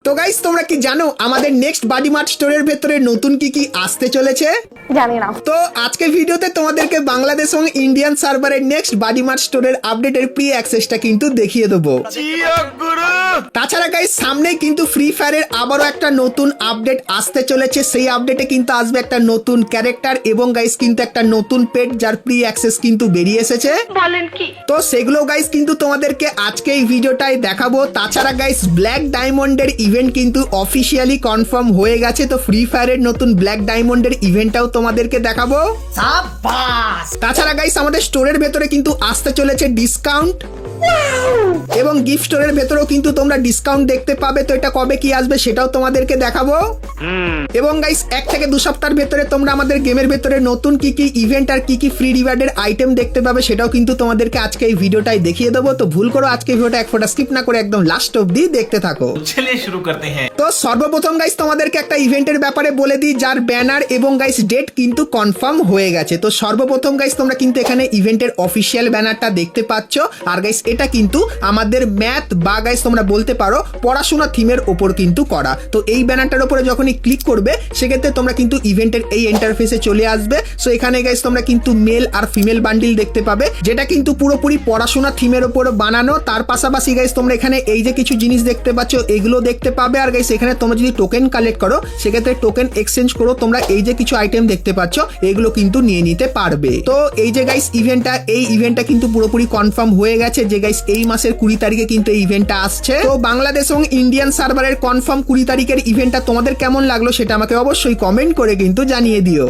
তো গাইস তোমরা কি জানো আমাদের নেক্সট বডি মার্ট স্টোরের ভেতরে নতুন কি কি আসতে চলেছে? জানি না। তো আজকের ভিডিওতে তোমাদেরকে বাংলাদেশ এবং ইন্ডিয়ান সার্ভারের নেক্সট বডি মার্ট স্টোরের আপডেটের প্রি অ্যাক্সেসটা কিন্তু দেখিয়ে দেবো। তাছাড়া গাইস সামনেই কিন্তু ফ্রি ফায়ারের আবারও একটা নতুন আপডেট আসতে চলেছে। সেই আপডেটে কিন্তু আসবে একটা নতুন ক্যারেক্টার এবং গাইস কিন্তু একটা নতুন পেট যার প্রি অ্যাক্সেস কিন্তু বেরিয়ে এসেছে। বলেন কি? তো সেগুলো গাইস কিন্তু তোমাদেরকে আজকে এই ভিডিওটাই দেখাবো। তাছাড়া গাইস ব্ল্যাক ডায়মন্ডের ইভেন্ট কিন্তু অফিসিয়ালি কনফার্ম হয়ে গেছে। তো ফ্রি ফায়ারের নতুন ব্ল্যাক ডায়মন্ডের ইভেন্টটাও তোমাদেরকে দেখাবো। তাছাড়া গাইস আমাদের স্টোরের ভেতরে কিন্তু আসতে চলেছে ডিসকাউন্ট এবং গিফট স্টোরের ভেতরেও কিন্তু তোমরা ডিসকাউন্ট দেখতে পাবে। তো এটা কবে কি আসবে সেটাও তোমাদেরকে দেখাবো। এবং গাইস 1 থেকে 2 সপ্তাহের ভেতরে তোমরা আমাদের গেমের ভেতরে নতুন কি কি ইভেন্ট আর কি কি ফ্রি রিওয়ার্ডের আইটেম দেখতে পাবে সেটাও কিন্তু তোমাদেরকে আজকে এই ভিডিওটাই দেখিয়ে দেবো। তো ভুল করো আজকে ভিডিওটা এক ফোঁটা স্কিপ না করে একদম লাস্ট অবধি দেখতে থাকো। চলিয়ে শুরু করতে হ্যাঁ। তো সর্বপ্রথম গাইস তোমাদেরকে একটা ইভেন্টের ব্যাপারে বলে দিই যার ব্যানার এবং গাইস ডেট কিন্তু কনফার্ম হয়ে গেছে। তো সর্বপ্রথম গাইস তোমরা কিন্তু এখানে ইভেন্টের অফিসিয়াল ব্যানারটা দেখতে পাচ্ছ। আর গাইস এটা কিন্তু আমাদের ম্যাথ বা গাইস তোমরা বলতে পারো পড়াশোনা থিমের ওপর কিন্তু করা। তো এই ব্যানারটার উপরে যখনই ক্লিক করবে সেক্ষেত্রে তোমরা কিন্তু ইভেন্টের এই ইন্টারফেসে চলে আসবে। সো এখানে গাইস তোমরা কিন্তু মেল আর ফিমেল বান্ডিল দেখতে পাবে যেটা কিন্তু পুরোপুরি পড়াশোনা থিমের ওপর বানানো। তার পাশাপাশি গাইস তোমরা এখানে এই যে কিছু জিনিস দেখতে পাচ্ছ এগুলো দেখতে পাবে। আর গাইস এখানে তোমরা যদি টোকেন কালেক্ট করো সেক্ষেত্রে টোকেন এক্সচেঞ্জ করো তোমরা এই যে কিছু আইটেম দেখতে পাচ্ছ এগুলো কিন্তু নিয়ে নিতে পারবে। তো এই যে গাইস এই ইভেন্টটা কিন্তু পুরোপুরি কনফার্ম হয়ে গেছে যে গাইস এই মাসের 20 তারিখে কিন্তু এই ইভেন্টটা আসছে। তো বাংলাদেশ এবং ইন্ডিয়ান সার্ভারের কনফার্ম 20 তারিখের ইভেন্টটা তোমাদের কেমন লাগলো সেটা আমাকে অবশ্যই কমেন্ট করে কিন্তু জানিয়ে দিও।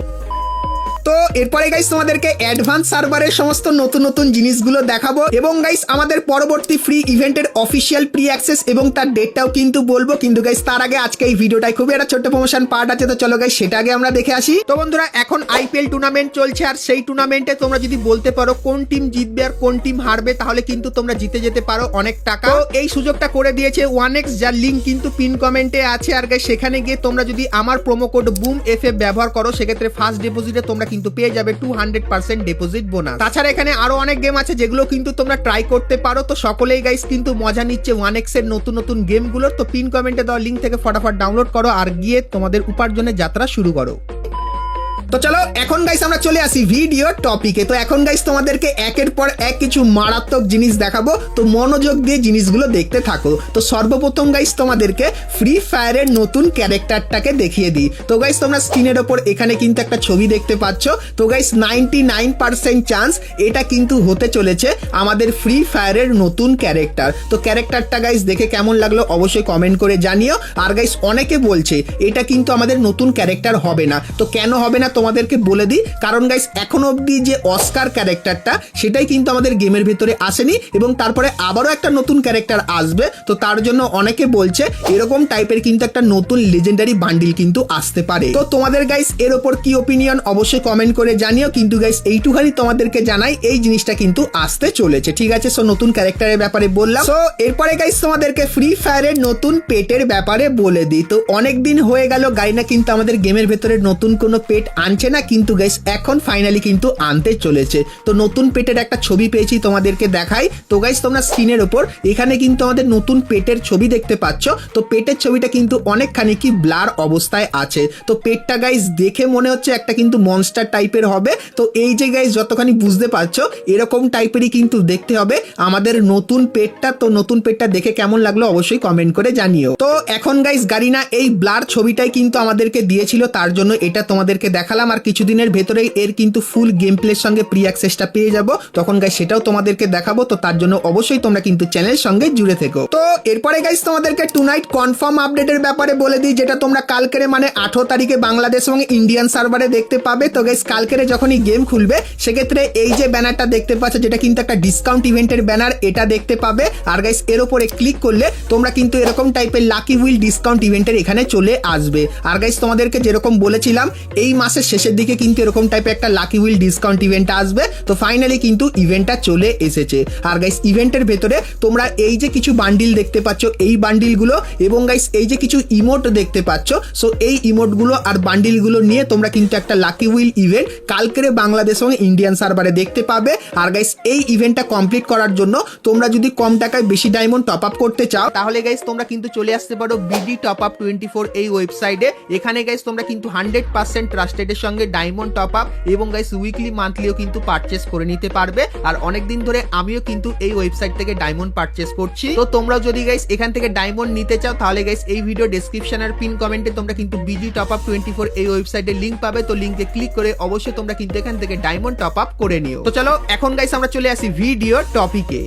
তো এরপরে গাইস তোমাদেরকে অ্যাডভান্স সার্ভারের সমস্ত নতুন নতুন জিনিসগুলো দেখাবো এবং গাইস আমাদের পরবর্তী ফ্রি ইভেন্টের অফিসিয়াল প্রি অ্যাক্সেস এবং তার ডেটটাও কিন্তু বলবো। কিন্তু গাইস তার আগে আজকে এই ভিডিওটাই খুবই একটা ছোট্ট প্রমোশন পার্ট আছে। তো চলো গাইস সেটা আগে আমরা দেখে আসি। তো বন্ধুরা এখন আইপিএল টুর্নামেন্ট চলছে আর সেই টুর্নামেন্টে তোমরা যদি বলতে পারো কোন টিম জিতবে আর কোন টিম হারবে তাহলে কিন্তু তোমরা জিতে যেতে পারো অনেক টাকা। তো এই সুযোগটা করে দিয়েছে 1x যার লিঙ্ক কিন্তু পিন কমেন্টে আছে। আর গাইস সেখানে গিয়ে তোমরা যদি আমার প্রোমো কোড বুম এফএফ ব্যবহার করো সেক্ষেত্রে ফার্স্ট ডিপোজিটে তোমরা কিন্তু পেয়ে যাবে 200% ডিপোজিট বোনাস। তাছাড়া এখানে আরো অনেক গেম আছে যেগুলো কিন্তু তোমরা ট্রাই করতে পারো। তো সকলেই গাইস কিন্তু মজা নিচ্ছে 1x এর নতুন নতুন গেমগুলোর। তো পিন কমেন্টে দেওয়া লিঙ্ক থেকে ফটাফট ডাউনলোড করো আর গিয়ে তোমাদের উপার্জনের যাত্রা শুরু করো। তো চলো এখন গাইস আমরা চলে আসি ভিডিও টপিকে। তো এখন গাইস তোমাদেরকে একের পর এক কিছু মারাত্মক জিনিস দেখাবো। তো মনোযোগ দিয়ে জিনিসগুলো দেখতে থাকো। তো সর্বপ্রথম গাইস তোমাদেরকে ফ্রি ফায়ারের নতুন ক্যারেক্টারটাকে দেখিয়ে দিই। তো গাইস তোমরা স্ক্রিনের ওপর এখানে কিন্তু একটা ছবি দেখতে পাচ্ছ। তো গাইস 99% চান্স এটা কিন্তু হতে চলেছে আমাদের ফ্রি ফায়ারের নতুন ক্যারেক্টার। তো ক্যারেক্টারটা গাইস দেখে কেমন লাগলো অবশ্যই কমেন্ট করে জানিও। আর গাইস অনেকে বলছে এটা কিন্তু আমাদের নতুন ক্যারেক্টার হবে না। তো কেন হবে না তোমাদেরকে বলে দিই, কারণ গাইস এখনো অবধি যে অস্কার ক্যারেক্টারটা সেটাই কিন্তু আমাদের গেমের ভেতরে আসেনি এবং তারপরে আবারও একটা নতুন ক্যারেক্টার আসবে। তো তার জন্য অনেকে বলছে এরকম টাইপের কিন্তু একটা নতুন লেজেন্ডারি বান্ডিল কিন্তু আসতে পারে। তো তোমাদের গাইস এর ওপর কি ওপিনিয়ন অবশ্যই কমেন্ট করে জানিও। কিন্তু গাইস এইটুখানি তোমাদেরকে জানাই এই জিনিসটা কিন্তু আসতে চলেছে, ঠিক আছে? সো নতুন ক্যারেক্টারের ব্যাপারে বললাম। সো এরপরে গাইস তোমাদেরকে ফ্রি ফায়ারের নতুন পেটের ব্যাপারে বলে দিই। তো অনেকদিন হয়ে গেল গাইনা কিন্তু আমাদের গেমের ভেতরে নতুন কোনো পেট আনছে না, কিন্তু গাইস এখন ফাইনালি কিন্তু আনতে চলেছে। তো নতুন পেটের একটা ছবি পেয়েছি তোমাদেরকে দেখাই। তো গাইস তোমরা স্ক্রিনের উপর এখানে কিন্তু আমাদের নতুন পেটের ছবি দেখতে পাচ্ছ। তো পেটের ছবিটা কিন্তু অনেকখানি কি ব্লার অবস্থায় আছে। তো পেটটা গাইস দেখে মনে হচ্ছে একটা কিন্তু মনস্টার টাইপের হবে। তো এই যে গাইস যতখানি বুঝতে পারছো এরকম টাইপেরই কিন্তু দেখতে হবে আমাদের নতুন পেটটা। তো নতুন পেটটা দেখে কেমন লাগলো অবশ্যই কমেন্ট করে জানিও। তো এখন গাইস গারিনা এই ব্লার ছবিটাই কিন্তু আমাদেরকে দিয়েছিল, তার জন্য এটা তোমাদেরকে দেখালাম। আর কিছুদিনের ভেতরেই এর কিন্তু ফুল গেম প্লের সঙ্গে প্রি অ্যাক্সেসটা পেয়ে যাব, তখন গাইস সেটাও তোমাদেরকে দেখাবো। তো তার জন্য অবশ্যই তোমরা কিন্তু চ্যানেলের সঙ্গে জুড়ে থেকো। তো এরপরে গাইস তোমাদেরকে টুনাইট কনফার্ম আপডেটের ব্যাপারে বলে দিই, যেটা তোমরা কালকেরে মানে 18 তারিখে বাংলাদেশ এবং ইন্ডিয়ান সার্ভারে দেখতে পাবে। তো গাইস কালকেরে যখনই গেম খুলবে সেক্ষেত্রে এই যে ব্যানারটা দেখতে পাচ্ছ যেটা কিন্তু একটা ডিসকাউন্ট ইভেন্টের ব্যানার, এটা দেখতে পাবে। আর গাইস এর উপরে ক্লিক করলে তোমরা কিন্তু এরকম টাইপের লাকি হুইল ডিসকাউন্ট ইভেন্টের এখানে চলে আসবে। আর গাইস তোমাদেরকে যেরকম বলেছিলাম এই মাসে মাসের শেষের দিকে কিন্তু এরকম টাইপের একটা লাকি উইল ডিসকাউন্ট ইভেন্ট আসবে। তো ফাইনালি কিন্তু ইভেন্টটা চলে এসেছে। আর গাইস ইভেন্টের ভেতরে তোমরা এই যে কিছু বান্ডিল দেখতে পাচ্ছ, এই বান্ডিলগুলো এবং গাইস এই যে কিছু ইমোট দেখতে পাচ্ছ, সো এই ইমোটগুলো আর বান্ডিলগুলো নিয়ে তোমরা কিন্তু একটা লাকি উইল ইভেন্ট কালকের বাংলাদেশ এবং ইন্ডিয়ান সার্ভারে দেখতে পাবে। আর গাইস এই ইভেন্টটা কমপ্লিট করার জন্য তোমরা যদি কম টাকায় বেশি ডায়মন্ড টপ আপ করতে চাও, তাহলে গাইস তোমরা কিন্তু চলে আসতে পারো বিডি টপ আপ 24 এই ওয়েবসাইটে। এখানে গাইস তোমরা কিন্তু 100% ট্রাস্টেডের সঙ্গে ডায়মন্ড টপ আপ এবং গাইস উইকলি মান্থলিও কিন্তু পারচেস করে নিতে পারবে। আর অনেকদিন ধরে আমিও কিন্তু এই ওয়েবসাইট থেকে ডায়মন্ড পারচেস করছি। তো তোমরা যদি গাইস এখান থেকে ডায়মন্ড নিতে চাও, তাহলে গাইস এই ভিডিও ডেসক্রিপশন আর পিন কমেন্টে তোমরা কিন্তু বিডি টপ আপ 24 এই ওয়েবসাইটের লিংক পাবে। তো লিংকে ক্লিক করে অবশ্যই তোমরা কিন্তু এখান থেকে ডায়মন্ড টপ আপ করে নিও। তো চলো এখন গাইস আমরা চলে আসি ভিডিও টপিকে।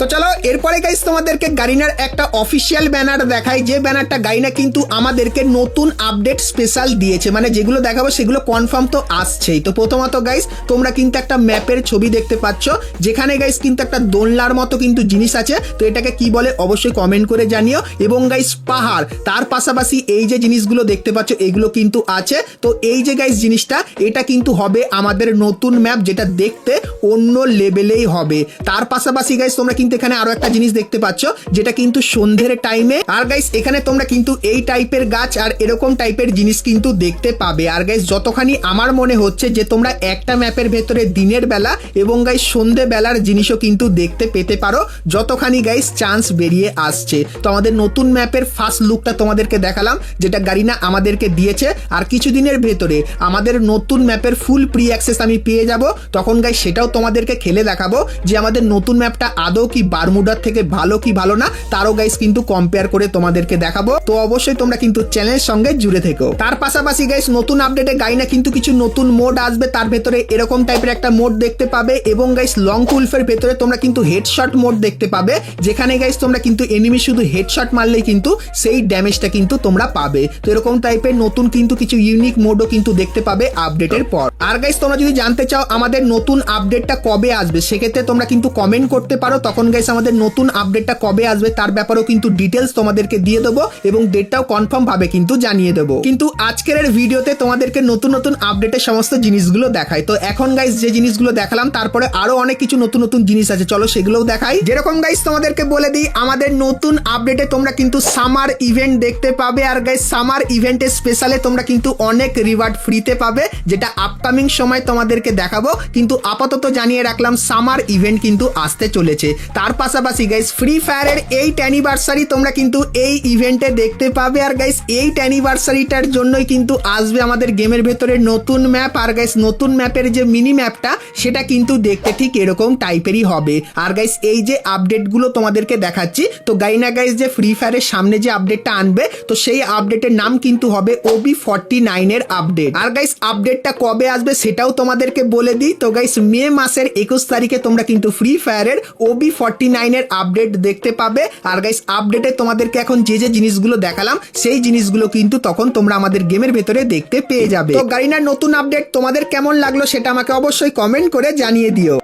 তো চলো এরপরে গাইস তোমাদেরকে গারিনার একটা অফিসিয়াল ব্যানার দেখাই, যে ব্যানারটা গারিনা কিন্তু আমাদেরকে নতুন আপডেট স্পেশাল দিয়েছে, মানে যেগুলো দেখাবো সেগুলো কনফার্ম তো আসছেই। তো প্রথমত গাইস তোমরা কিন্তু একটা ম্যাপের ছবি দেখতে পাচ্ছ, যেখানে গাইস কিন্তু একটা দোলনার মতো কিন্তু জিনিস আছে। তো এটাকে কি বলে অবশ্যই কমেন্ট করে জানিও। এবং গাইস পাহাড়, তার পাশাপাশি এই যে জিনিসগুলো দেখতে পাচ্ছ এগুলো কিন্তু আছে। তো এই যে গাইস জিনিসটা, এটা কিন্তু হবে আমাদের নতুন ম্যাপ, যেটা দেখতে অন্য লেভেলেই হবে। তার পাশাপাশি গাইস তোমরা কিন্তু এখানে আরো একটা জিনিস দেখতে পাচ্ছ, যেটা কিন্তু সন্ধ্যের টাইমে। আর গাইস এখানে তোমরা কিন্তু এই টাইপের গাছ আর এরকম টাইপের জিনিস কিন্তু দেখতে পাবে। আর গাইস যতখানি আমার মনে হচ্ছে যে তোমরা একটা ম্যাপের ভেতরে দিনের বেলা এবং গাইস সন্ধ্যে বেলার জিনিসও কিন্তু দেখতে পেতে পারো, যতখানি গাইস চান্স বেরিয়ে আসছে। তো আমাদের নতুন ম্যাপের ফার্স্ট লুকটা তোমাদেরকে দেখালাম, যেটা গারিনা আমাদেরকে দিয়েছে। আর কিছুদিনের ভেতরে আমাদের নতুন ম্যাপের ফুল প্রি অ্যাক্সেস আমি পেয়ে যাব, তখন গাইস সেটাও তোমাদেরকে খেলে দেখাবো যে আমাদের নতুন ম্যাপটা আদৌ কি বারমুডার থেকে ভালো কি ভালো না, তারও গাইস কিন্তু কম্পেয়ার করে তোমাদেরকে দেখাবো। তো অবশ্যই তোমরা কিন্তু চ্যানেলের সঙ্গে জুড়ে থেকো। তার পাশাপাশি গাইস নতুন আপডেটে গাইনা কিন্তু কিছু নতুন মোড আসবে, তার ভেতরে এরকম টাইপের একটা মোড দেখতে পাবে। এবং গাইস লং কুলফের ভেতরে তোমরা কিন্তু হেডশট মোড দেখতে পাবে, যেখানে গাইস তোমরা কিন্তু এনিমি শুধু হেডশট মারলেই কিন্তু সেই ড্যামেজটা কিন্তু তোমরা পাবে। তো এরকম টাইপের নতুন কিন্তু কিছু ইউনিক মোডও কিন্তু দেখতে পাবে আপডেটের পর। আর গাইস তোমরা যদি জানতে চাও আমাদের নতুন আপডেটটা কবে আসবে, সেক্ষেত্রে তোমরা কিন্তু কমেন্ট করতে পারো। তখন গাইস আমাদের নতুন আপডেটটা কবে আসবে তার ব্যাপারেও কিন্তু ডিটেলস তোমাদেরকে দিয়ে দেবো এবং ডেটটাও কনফার্ম ভাবে কিন্তু জানিয়ে দেবো। কিন্তু আজকের ভিডিওতে তোমাদেরকে নতুন নতুন আপডেটের সমস্ত জিনিসগুলো দেখাই। তো এখন গাইস যে জিনিসগুলো দেখালাম, তারপরে আরো অনেক কিছু নতুন নতুন জিনিস আছে, চলো সেগুলোও দেখাই। যেরকম গাইস তোমাদেরকে বলে দিই, আমাদের নতুন আপডেটে তোমরা কিন্তু সামার ইভেন্ট দেখতে পাবে। আর গাইস সামার ইভেন্টের স্পেশালে তোমরা কিন্তু অনেক রিওয়ার্ড ফ্রিতে পাবে, যেটা আপকামিং সময় তোমাদেরকে দেখাবো। কিন্তু আপাতত জানিয়ে রাখলাম সামার ইভেন্ট কিন্তু আসতে চলেছে। তার পাশাপাশি গাইস ফ্রি ফায়ারের 8th অ্যানিভার্সারি তোমরা কিন্তু এই ইভেন্টে দেখতে পাবে। আর গাইস 8th অ্যানিভার্সারিটার জন্যই কিন্তু আসবে আমাদের গেমের ভেতরে নতুন ম্যাপ। আর গাইস নতুন ম্যাপের যে মিনি ম্যাপটা, সেটা কিন্তু দেখতে ঠিক এরকম টাইপেরই হবে। আর গাইস এই যে আপডেটগুলো তোমাদেরকে দেখাচ্ছি, তো গাইনা গাইস যে ফ্রি ফায়ারের সামনে যে আপডেটটা আনবে, তো সেই আপডেটের নাম কিন্তু হবে OB49 এর আপডেট। আর গাইস আপডেটটা কবে আসবে সেটাও তোমাদেরকে বলে দিই। তো গাইস মে মাসের 21 তারিখে তোমরা কিন্তু ফ্রি ফায়ারের OB49 এর আপডেট দেখতে পাবে। আর গাইস আপডেটে তোমাদেরকে এখন যে যে জিনিসগুলো দেখালাম, সেই জিনিসগুলো কিন্তু তখন তোমরা আমাদের গেমের ভেতরে দেখতে পেয়ে যাবে। তো গারিনার নতুন আপডেট তোমাদের কেমন লাগলো সেটা আমাকে অবশ্যই কমেন্ট করে জানিয়ে দিও।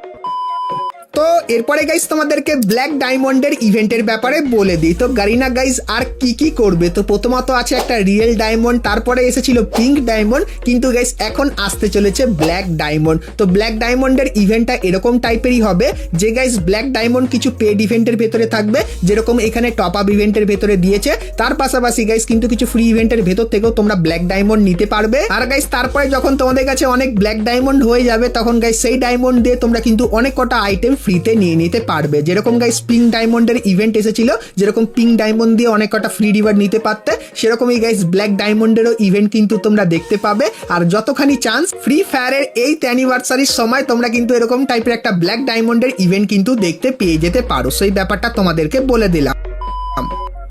তো এরপরে গাইস তোমাদেরকে ব্ল্যাক ডায়মন্ডের ইভেন্টের ব্যাপারে বলে দিই। তো গারিনা গাইস আর কি কি করবে, তো প্রথমত আছে একটা রিয়েল ডায়মন্ড, তারপরে এসেছিল পিঙ্ক ডায়মন্ড, কিন্তু গাইস এখন আসতে চলেছে ব্ল্যাক ডায়মন্ড। তো ব্ল্যাক ডায়মন্ডের ইভেন্টটা এরকম টাইপেরই হবে, যে গাইস ব্ল্যাক ডায়মন্ড কিছু পেড ইভেন্টের ভেতরে থাকবে, যেরকম এখানে টপ আপ ইভেন্টের ভেতরে দিয়েছে। তার পাশাপাশি গাইস কিন্তু কিছু ফ্রি ইভেন্টের ভেতর থেকেও তোমরা ব্ল্যাক ডায়মন্ড নিতে পারবে। আর গাইস তারপরে যখন তোমাদের কাছে অনেক ব্ল্যাক ডায়মন্ড হয়ে যাবে, তখন গাইস সেই ডায়মন্ড দিয়ে তোমরা কিন্তু অনেক কটা আইটেম ফ্রিতে নিয়ে নিতে পারবে। যেরকম গাইস পিঙ্ক ডায়মন্ডের ইভেন্ট এসেছিল, যেরকম পিঙ্ক ডায়মন্ড দিয়ে অনেক কটা ফ্রি রিওয়ার্ড নিতে পারতে, সেরকমই গাইস ব্ল্যাক ডায়মন্ডেরও ইভেন্ট কিন্তু তোমরা দেখতে পাবে। আর যতখানি চান্স ফ্রি ফায়ারের 8th অ্যানিভার্সারির সময় তোমরা কিন্তু এরকম টাইপের একটা ব্ল্যাক ডায়মন্ডের ইভেন্ট কিন্তু দেখতে পেয়ে যেতে পারো। সেই ব্যাপারটা তোমাদেরকে বলে দিলাম।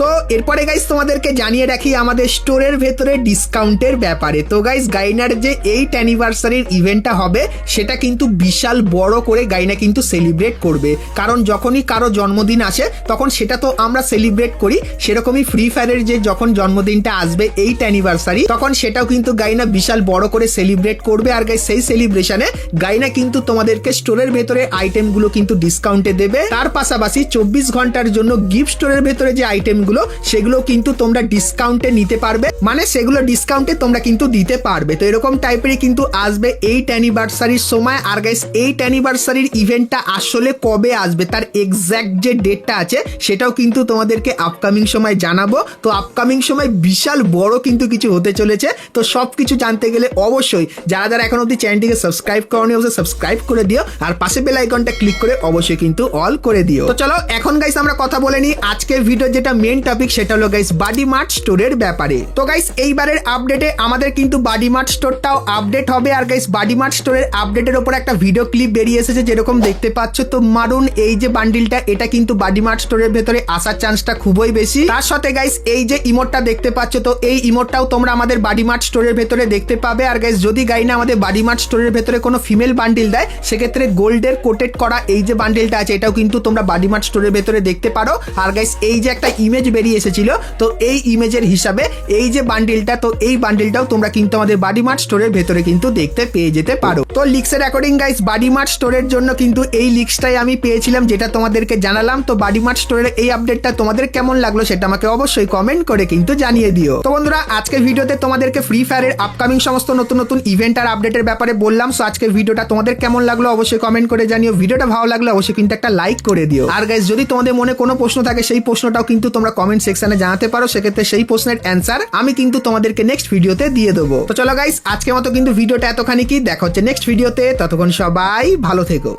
তো এরপরে গাইস তোমাদেরকে জানিয়ে রাখি আমাদের স্টোরের ভেতরে ডিসকাউন্টের ব্যাপারে। তো গাইস গাইনার যে 8th অ্যানিভার্সারির ইভেন্টটা হবে, সেটা কিন্তু বিশাল বড় করে গাইনা কিন্তু সেলিব্রেট করবে। কারণ যখনই কারো জন্মদিন আসে, তখন সেটা তো আমরা সেলিব্রেট করি, সেরকমই ফ্রি ফায়ারের যে যখন জন্মদিনটা আসবে 8th অ্যানিভার্সারি, তখন সেটাও কিন্তু গাইনা বিশাল বড় করে সেলিব্রেট করবে। আর গাইস সেই সেলিব্রেশনে গাইনা কিন্তু তোমাদেরকে স্টোরের ভেতরে আইটেমগুলো কিন্তু ডিসকাউন্টে দেবে। তার পাশাপাশি 24 ঘন্টার জন্য গিফট স্টোরের ভেতরে যে আইটেম যেগুলো সেগুলো কিন্তু তোমরা ডিসকাউন্টে নিতে পারবে, মানে সেগুলো ডিসকাউন্টে তোমরা কিন্তু দিতে পারবে। তো এরকম টাইপেরই কিন্তু আসবে 8 অ্যানিভার্সারির সময়। আর গাইস 8 অ্যানিভার্সারির ইভেন্টটা আসলে কবে আসবে তার এক্স্যাক্ট যে ডেটটা আছে সেটাও কিন্তু তোমাদেরকে আপকামিং সময় জানাবো। তো আপকামিং সময় বিশাল বড় কিন্তু কিছু হতে চলেছে। তো সবকিছু জানতে গেলে অবশ্যই যারা যারা এখন অবধি চ্যানেলটিকে সাবস্ক্রাইব করনি অবশ্যই সাবস্ক্রাইব করে দিও, আর পাশে বেল আইকনটা ক্লিক করে অবশ্যই কিন্তু অল করে দিও। তো চলো এখন গাইস আমরা কথা বলে নিই আজকের ভিডিও যেটা মেন টপিক সেটা হলো গাইস বডি মার্ট স্টোরের ব্যাপারে। তো গাইস এইবারের আপডেটে আমাদের কিন্তু বডি মার্ট স্টোরটাও আপডেট হবে। আর গাইস বডি মার্ট স্টোরের আপডেটের উপর একটা ভিডিও ক্লিপ বেরিয়ে এসেছে যেরকম দেখতে পাচ্ছ। তো মারুন এই যে বান্ডিলটা এটা কিন্তু বডি মার্ট স্টোরের ভেতরে আসার চান্সটা খুবই বেশি। তার সাথে গাইস এই যে ইমোটটা দেখতে পাচ্ছ, তো এই ইমোটটাও তোমরা আমাদের বডি মার্ট স্টোরের ভেতরে দেখতে পাবে। আর গাইস যদি গাইনা আমাদের বডি মার্ট স্টোরের ভেতরে কোনো ফিমেল বান্ডিল দেয় সেক্ষেত্রে গোল্ডের কোটেড করা এই যে বান্ডিলটা আছে এটাও কিন্তু তোমরা বডি মার্ট স্টোরের ভেতরে দেখতে পারো। আর গাইস এই যে একটা ইমেজ বেরিয়ে এসেছিল, তো এই ইমেজের হিসাবে এই যে বান্ডিলটা, তো এই বান্ডিলটাও তোমরা কিন্তু আমাদের বডি মার্ট স্টোরের ভেতরে কিন্তু দেখতে পেয়ে যেতে পারো। তো লিক্সের অ্যাকর্ডিং গাইস বডি মার্ট স্টোরের জন্য কিন্তু এই লিক্সটাই আমি পেয়েছিলাম যেটা তোমাদেরকে জানালাম। তো বডি মার্ট স্টোরের এই আপডেটটা তোমাদের কেমন লাগলো সেটা আমাকে অবশ্যই কমেন্ট করে কিন্তু জানিয়ে দিও। তো বন্ধুরা আজকের ভিডিওতে তোমাদেরকে ফ্রি ফায়ারের আপকামিং সমস্ত নতুন নতুন ইভেন্ট আর আপডেটের ব্যাপারে বললাম। সো আজকের ভিডিওটা তোমাদের কেমন লাগলো অবশ্যই কমেন্ট করে জানিও। ভিডিওটা ভালো লাগলে অবশ্যই কিন্তু একটা লাইক করে দিও। আর গাইস যদি তোমাদের মনে কোনো প্রশ্ন থাকে সেই প্রশ্নটাও কিন্তু তোমরা কমেন্ট সেকশনে জানাতে পারো, সেক্ষেত্রে সেই প্রশ্নের অ্যান্সার আমি কিন্তু তোমাদেরকে নেক্সট ভিডিওতে দিয়ে দেবো। তো চলো গাইস আজকের মতো কিন্তু ভিডিওটা এতখানি কি, দেখা হচ্ছে নেক্সট ভিডিওতে। ততক্ষণ সবাই ভালো থেকো।